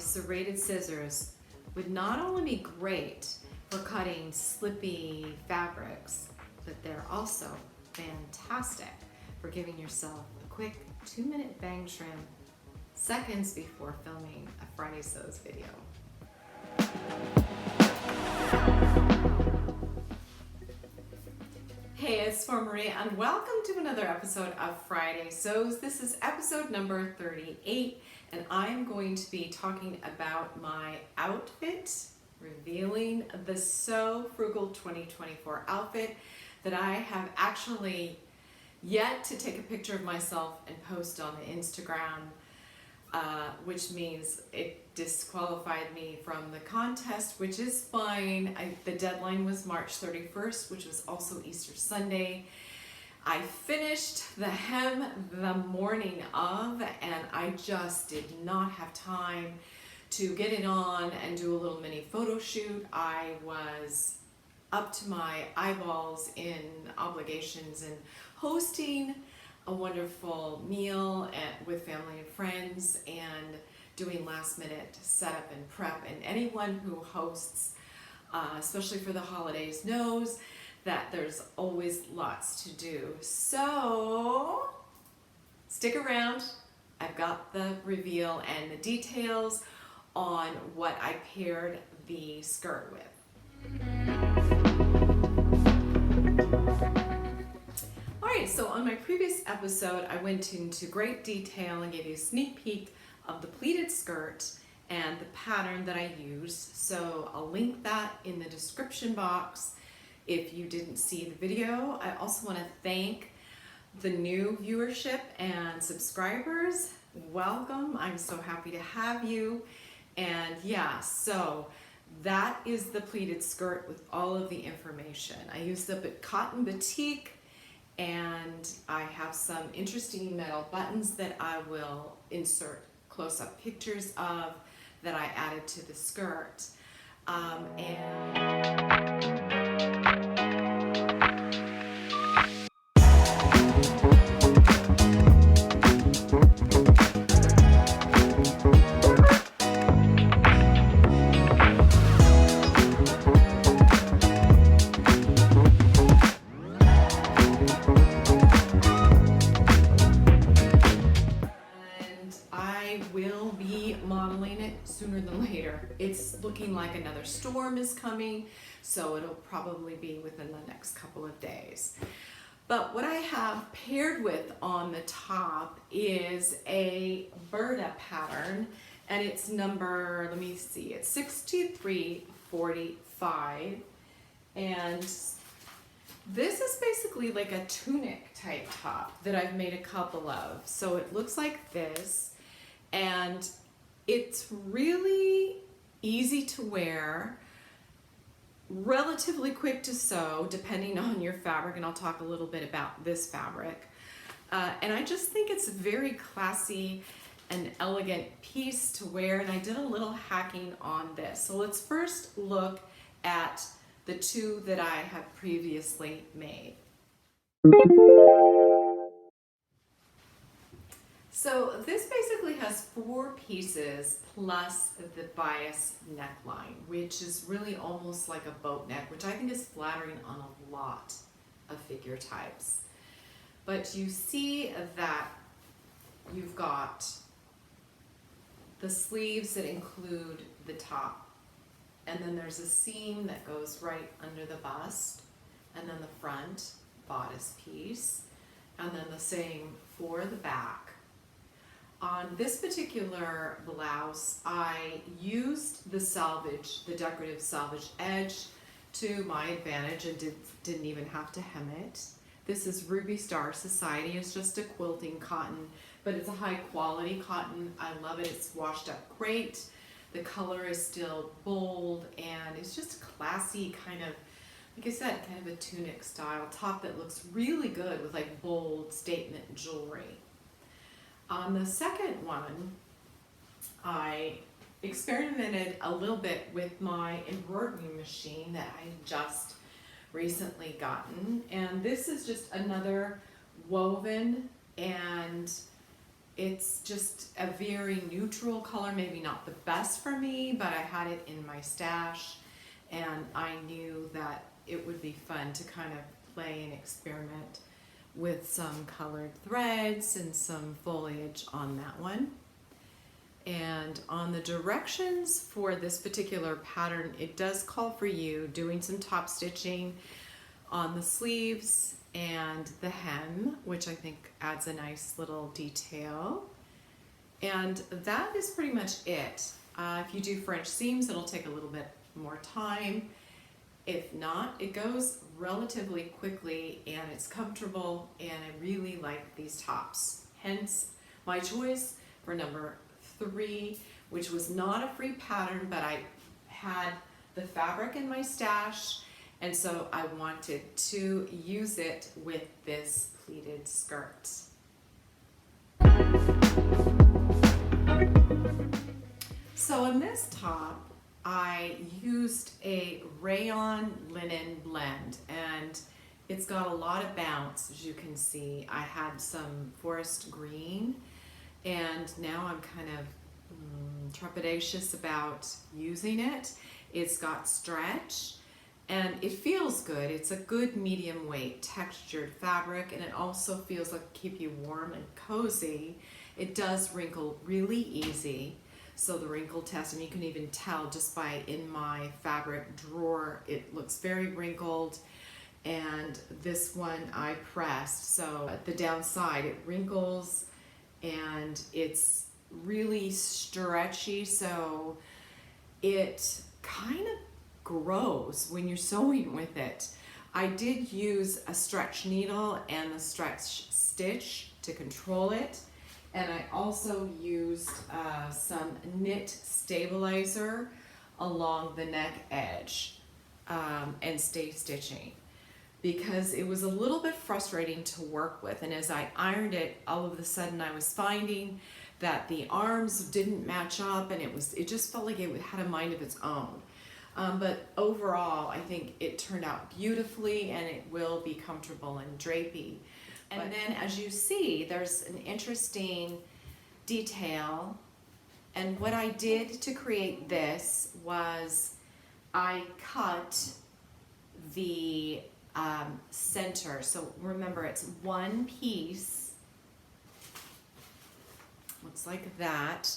serrated scissors would not only be great for cutting slippy fabrics, but they're also fantastic for giving yourself a quick 2-minute bang trim seconds before filming a Friday Sews video. Hey, it's Marie and welcome to another episode of Friday Sews. This is episode number 38 and I'm going to be talking about my outfit, revealing the So Frugal 2024 outfit that I have actually yet to take a picture of myself and post on the Instagram, which means it disqualified me from the contest, which is fine. The deadline was March 31st, which was also Easter Sunday. I finished the hem the morning of, and I just did not have time to get it on and do a little mini photo shoot. I was up to my eyeballs in obligations and hosting a wonderful meal with family and friends and doing last minute setup and prep. And anyone who hosts, especially for the holidays, knows that there's always lots to do. So stick around. I've got the reveal and the details on what I paired the skirt with. Alright, so on my previous episode, I went into great detail and gave you a sneak peek of the pleated skirt and the pattern that I used. So I'll link that in the description box if you didn't see the video. I also want to thank the new viewership and subscribers. Welcome. I'm so happy to have you. And yeah, so that is the pleated skirt with all of the information. I used the cotton batik, and I have some interesting metal buttons that I will insert close-up pictures of that I added to the skirt. Sooner than later. It's looking like another storm is coming, so it'll probably be within the next couple of days. But what I have paired with on the top is a Burda pattern, and it's number, let me see, it's 6345, and this is basically like a tunic type top that I've made a couple of. So it looks like this, and it's really easy to wear, relatively quick to sew depending on your fabric, and I'll talk a little bit about this fabric. And I just think it's a very classy and elegant piece to wear, and I did a little hacking on this. So let's first look at the two that I have previously made. So this basically has 4 pieces plus the bias neckline, which is really almost like a boat neck, which I think is flattering on a lot of figure types. But you see that you've got the sleeves that include the top, and then there's a seam that goes right under the bust, and then the front bodice piece, and then the same for the back. On this particular blouse, I used the decorative salvage edge to my advantage and didn't even have to hem it. This is Ruby Star Society. It's just a quilting cotton, but it's a high quality cotton. I love it. It's washed up great. The color is still bold, and it's just a classy kind of, like I said, kind of a tunic style top that looks really good with like bold statement jewelry. On the second one, I experimented a little bit with my embroidery machine that I just recently gotten, and this is just another woven, and It's just a very neutral color, maybe not the best for me, but I had it in my stash and I knew that it would be fun to kind of play and experiment with some colored threads and some foliage on that one. And on the directions for this particular pattern, it does call for you doing some top stitching on the sleeves and the hem, which I think adds a nice little detail. And that is pretty much it. If you do French seams, it'll take a little bit more time. If not, it goes relatively quickly and it's comfortable, and I really like these tops. Hence my choice for number 3, which was not a free pattern, but I had the fabric in my stash, and so I wanted to use it with this pleated skirt. So in this top, I used a rayon linen blend, and it's got a lot of bounce, as you can see. I had some forest green, and now I'm kind of trepidatious about using it. It's got stretch, and it feels good. It's a good medium weight textured fabric, and it also feels like keep you warm and cozy. It does wrinkle really easy. So the wrinkle test, and you can even tell just by in my fabric drawer, it looks very wrinkled. And this one I pressed, so at the downside it wrinkles and it's really stretchy, so it kind of grows when you're sewing with it. I did use a stretch needle and a stretch stitch to control it. And I also used some knit stabilizer along the neck edge and stay stitching, because it was a little bit frustrating to work with. And as I ironed it, all of a sudden I was finding that the arms didn't match up, and it just felt like it had a mind of its own. But overall, I think it turned out beautifully, and it will be comfortable and drapey. And then as you see, there's an interesting detail. And what I did to create this was I cut the center. So remember, it's one piece. Looks like that.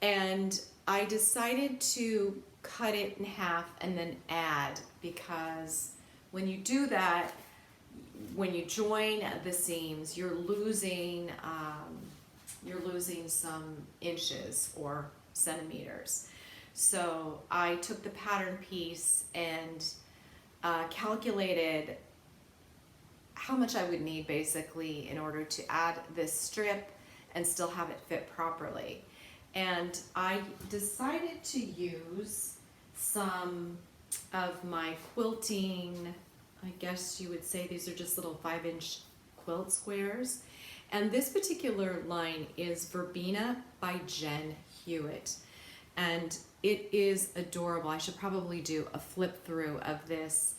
And I decided to cut it in half and then add, because when you do that, when you join the seams, you're losing some inches or centimeters. So I took the pattern piece and calculated how much I would need basically in order to add this strip and still have it fit properly. And I decided to use some of my quilting, I guess you would say these are just little 5-inch quilt squares. And this particular line is Verbena by Jen Hewitt. And it is adorable. I should probably do a flip through of this.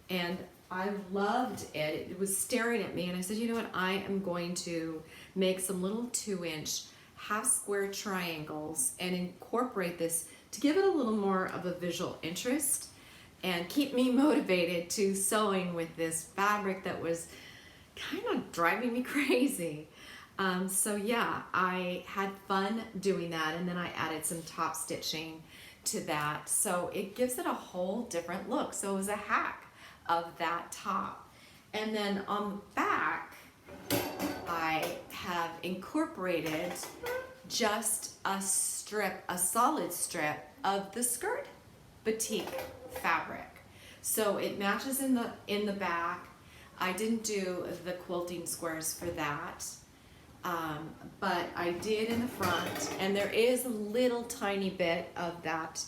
And I loved it. It was staring at me, and I said, you know what, I am going to make some little 2-inch half square triangles and incorporate this to give it a little more of a visual interest and keep me motivated to sewing with this fabric that was kind of driving me crazy. So yeah, I had fun doing that, and then I added some top stitching to that. So it gives it a whole different look. So it was a hack of that top. And then on the back, I have incorporated just a strip, a solid strip of the skirt batik fabric. So it matches in the back. I didn't do the quilting squares for that, but I did in the front, and there is a little tiny bit of that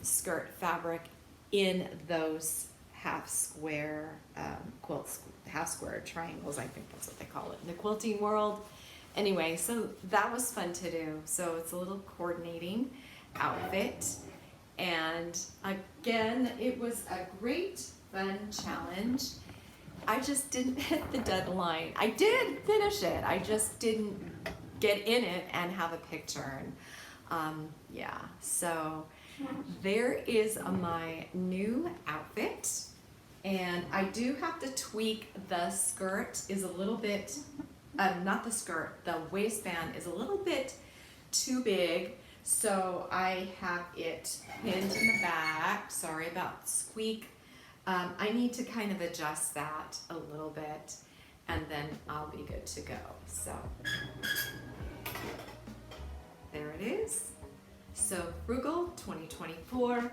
skirt fabric in those half square half square triangles. I think that's what they call it in the quilting world. Anyway, so that was fun to do. So it's a little coordinating outfit. And again, it was a great fun challenge. I just didn't hit the deadline. I did finish it, I just didn't get in it and have a picture. And yeah, so there is my new outfit, and I do have to tweak. The skirt is a little bit, not the skirt, the waistband is a little bit too big, so I have it pinned in the back. Sorry about squeak. I need to kind of adjust that a little bit, and then I'll be good to go. So there it is. So Frugal 2024.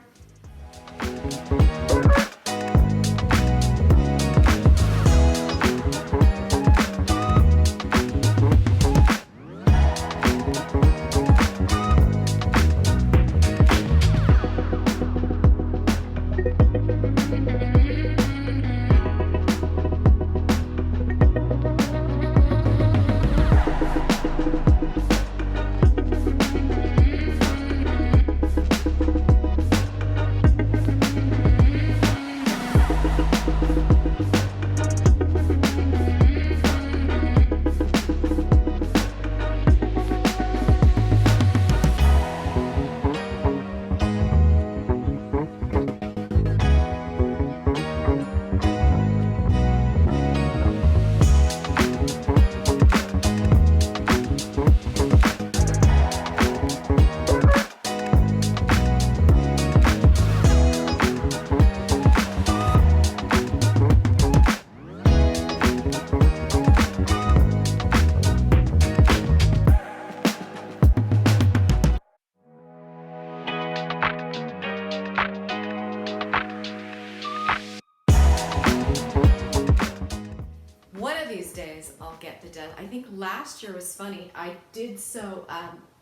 These days I'll get the dead. I think last year was funny. I did sew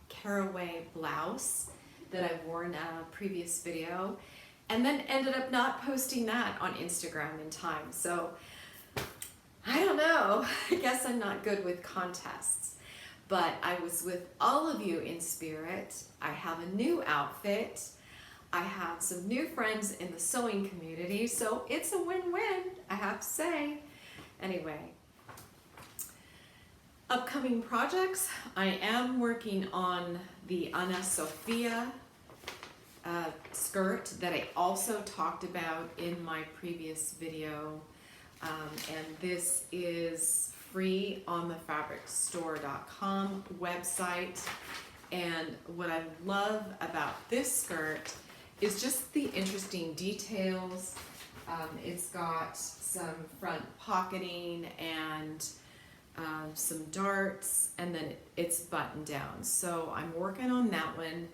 caraway blouse that I wore in a previous video, and then ended up not posting that on Instagram in time. So I don't know. I guess I'm not good with contests. But I was with all of you in spirit. I have a new outfit. I have some new friends in the sewing community, so it's a win-win, I have to say. Anyway. Upcoming projects, I am working on the Sofia skirt that I also talked about in my previous video, and this is free on the fabricstore.com website. And what I love about this skirt is just the interesting details. It's got some front pocketing and some darts, and then it's buttoned down. So I'm working on that one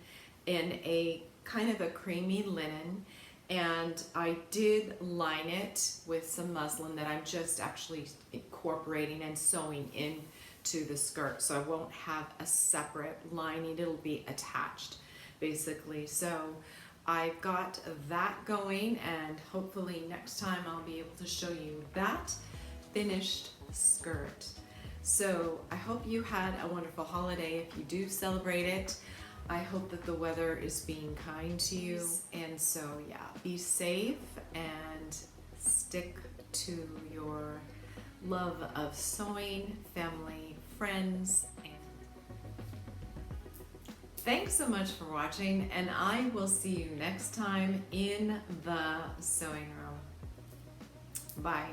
in a kind of a creamy linen, and I did line it with some muslin that I'm just actually incorporating and sewing into the skirt, so I won't have a separate lining, it'll be attached basically. So I've got that going, and hopefully next time I'll be able to show you that finished skirt. So I hope you had a wonderful holiday if you do celebrate it. I hope that the weather is being kind to you. And so yeah, be safe and stick to your love of sewing, family, friends. And thanks so much for watching, and I will see you next time in the sewing room. Bye.